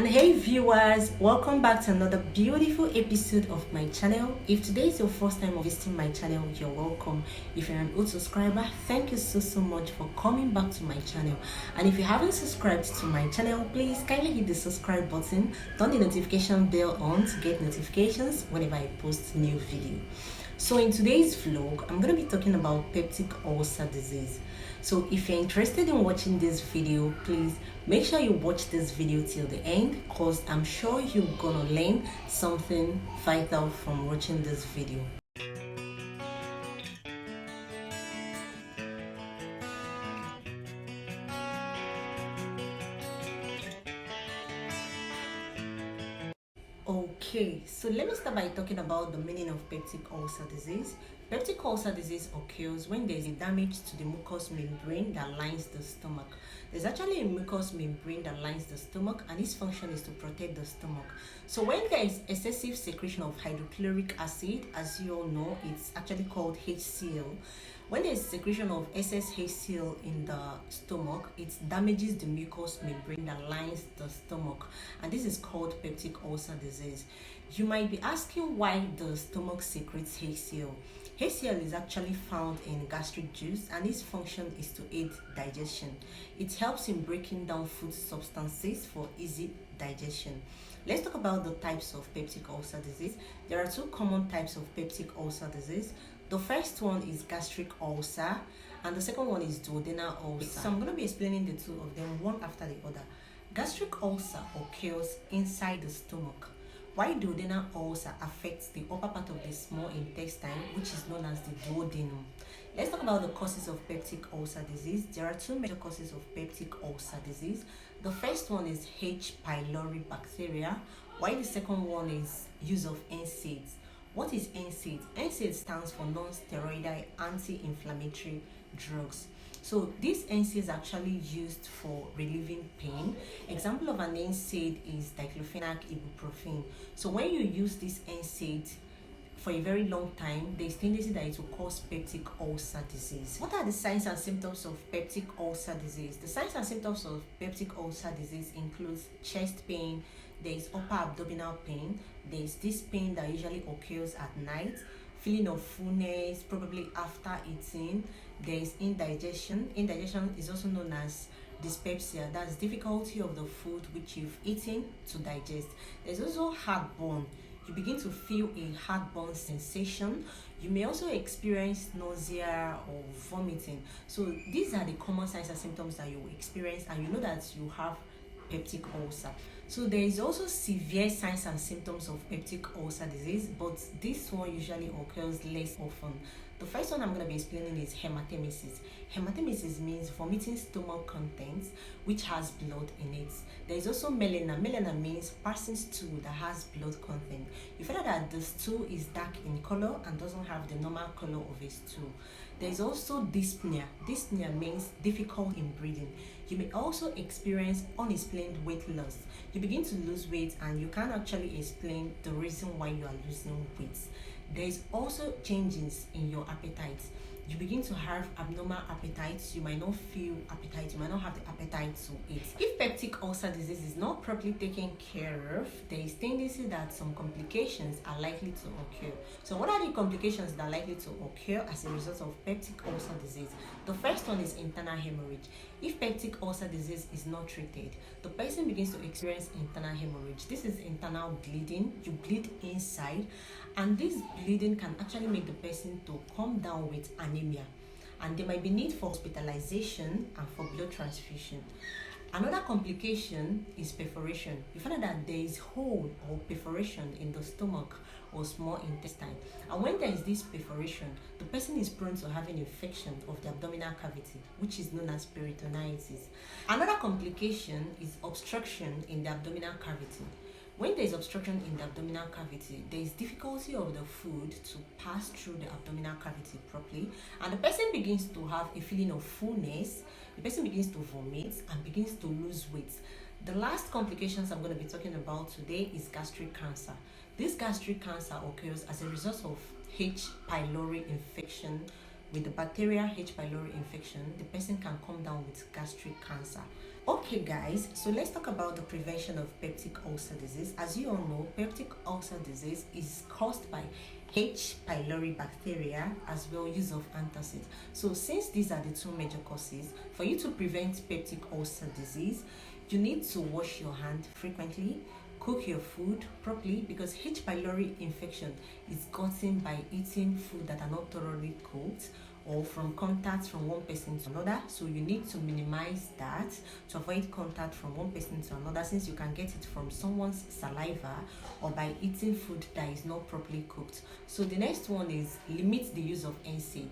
And hey viewers, welcome back to another beautiful episode of my channel. If today is your first time of visiting my channel, you're welcome. If you're an old subscriber, thank you so much for coming back to my channel. And if you haven't subscribed to my channel, please kindly hit the subscribe button, turn the notification bell on to get notifications whenever I post new video. So in today's vlog, I'm going to be talking about peptic ulcer disease. So if you're interested in watching this video, please make sure you watch this video till the end, because I'm sure you're gonna learn something vital from watching this video. Okay, so let me start by talking about the meaning of peptic ulcer disease. Peptic ulcer disease occurs when there is a damage to the mucous membrane that lines the stomach. There's actually a mucous membrane that lines the stomach, and its function is to protect the stomach. So when there is excessive secretion of hydrochloric acid, as you all know, it's actually called HCl. When there is secretion of excess HCl in the stomach, it damages the mucous membrane that lines the stomach, and this is called peptic ulcer disease. You might be asking why the stomach secretes HCl. HCl is actually found in gastric juice, and its function is to aid digestion. It helps in breaking down food substances for easy digestion. Let's talk about the types of peptic ulcer disease. There are two common types of peptic ulcer disease. The first one is gastric ulcer, and the second one is duodenal ulcer. So I'm going to be explaining the two of them one after the other. Gastric ulcer occurs inside the stomach, while duodenal ulcer affects the upper part of the small intestine, which is known as the duodenum. Let's talk about the causes of peptic ulcer disease. There are two major causes of peptic ulcer disease. The first one is H. pylori bacteria, while the second one is use of NSAIDs. What is NSAID? NSAID stands for non-steroidal anti-inflammatory drugs. So these NSAIDs are actually used for relieving pain. Example of an NSAID is diclofenac ibuprofen. So when you use this NSAID for a very long time, there is tendency that it will cause peptic ulcer disease. What are the signs and symptoms of peptic ulcer disease? The signs and symptoms of peptic ulcer disease includes chest pain, there is upper abdominal pain, there is this pain that usually occurs at night, feeling of fullness, probably after eating. There is indigestion. Indigestion is also known as dyspepsia. That's difficulty of the food which you've eaten to digest. There's also heartburn. You begin to feel a heartburn sensation. You may also experience nausea or vomiting. So these are the common signs and symptoms that you will experience, and you know that you have peptic ulcer. So there is also severe signs and symptoms of peptic ulcer disease, but this one usually occurs less often. The first one I'm going to be explaining is hematemesis. Hematemesis means vomiting stomach contents which has blood in it. There is also melena. Melena means passing stool that has blood content. You find out that the stool is dark in color and doesn't have the normal color of a stool. There is also dyspnea. Dyspnea means difficult in breathing. You may also experience unexplained weight loss. You begin to lose weight and you can't actually explain the reason why you are losing weight. There is also changes in your appetite. You begin to have abnormal appetites. You might not feel appetite. You might not have the appetite to eat. If peptic ulcer disease is not properly taken care of, there is tendency that some complications are likely to occur. So what are the complications that are likely to occur as a result of peptic ulcer disease? The first one is internal hemorrhage. If peptic ulcer disease is not treated, the person begins to experience internal hemorrhage. This is internal bleeding. You bleed inside, and this bleeding can actually make the person to come down with anemia, and there might be need for hospitalization and for blood transfusion. Another complication is perforation. You find out that there is hole or perforation in the stomach or small intestine, and when there is this perforation, the person is prone to having infection of the abdominal cavity, which is known as peritonitis. Another complication is obstruction in the abdominal cavity. When there is obstruction in the abdominal cavity, there is difficulty of the food to pass through the abdominal cavity properly, and the person begins to have a feeling of fullness, the person begins to vomit and begins to lose weight. The last complications I'm going to be talking about today is gastric cancer. This gastric cancer occurs as a result of H. pylori infection. With the bacteria H. pylori infection, the person can come down with gastric cancer. Okay guys, so let's talk about the prevention of peptic ulcer disease. As you all know, peptic ulcer disease is caused by H. pylori bacteria as well use of antacid. So since these are the two major causes, for you to prevent peptic ulcer disease, you need to wash your hand frequently, cook your food properly, because H. pylori infection is gotten by eating food that are not thoroughly cooked or from contact from one person to another. So you need to minimize that to avoid contact from one person to another, since you can get it from someone's saliva or by eating food that is not properly cooked. So the next one is limit the use of NSAID.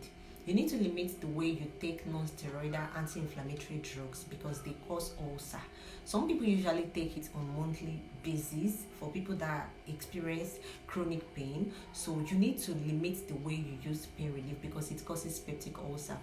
You need to limit the way you take non-steroidal anti-inflammatory drugs because they cause ulcer. Some people usually take it on monthly basis for people that experience chronic pain. So you need to limit the way you use pain relief because it causes peptic ulcer.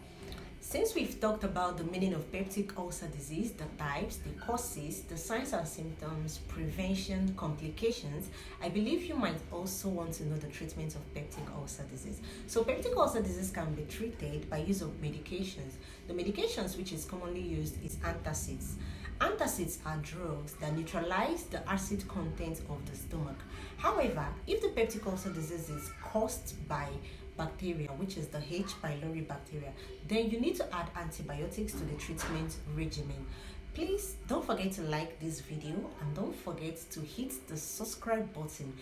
Since we've talked about the meaning of peptic ulcer disease, the types, the causes, the signs and symptoms, prevention, complications, I believe you might also want to know the treatment of peptic ulcer disease. So peptic ulcer disease can be treated by use of medications. The medications which is commonly used is antacids. Antacids are drugs that neutralize the acid content of the stomach. However, if the peptic ulcer disease is caused by bacteria, which is the H. pylori bacteria, then you need to add antibiotics to the treatment regimen. Please don't forget to like this video and don't forget to hit the subscribe button.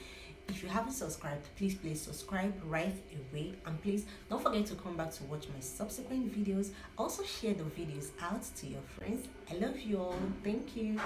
If you haven't subscribed, please subscribe right away, and please don't forget to come back to watch my subsequent videos. Also share the videos out to your friends. I love you all. Thank you.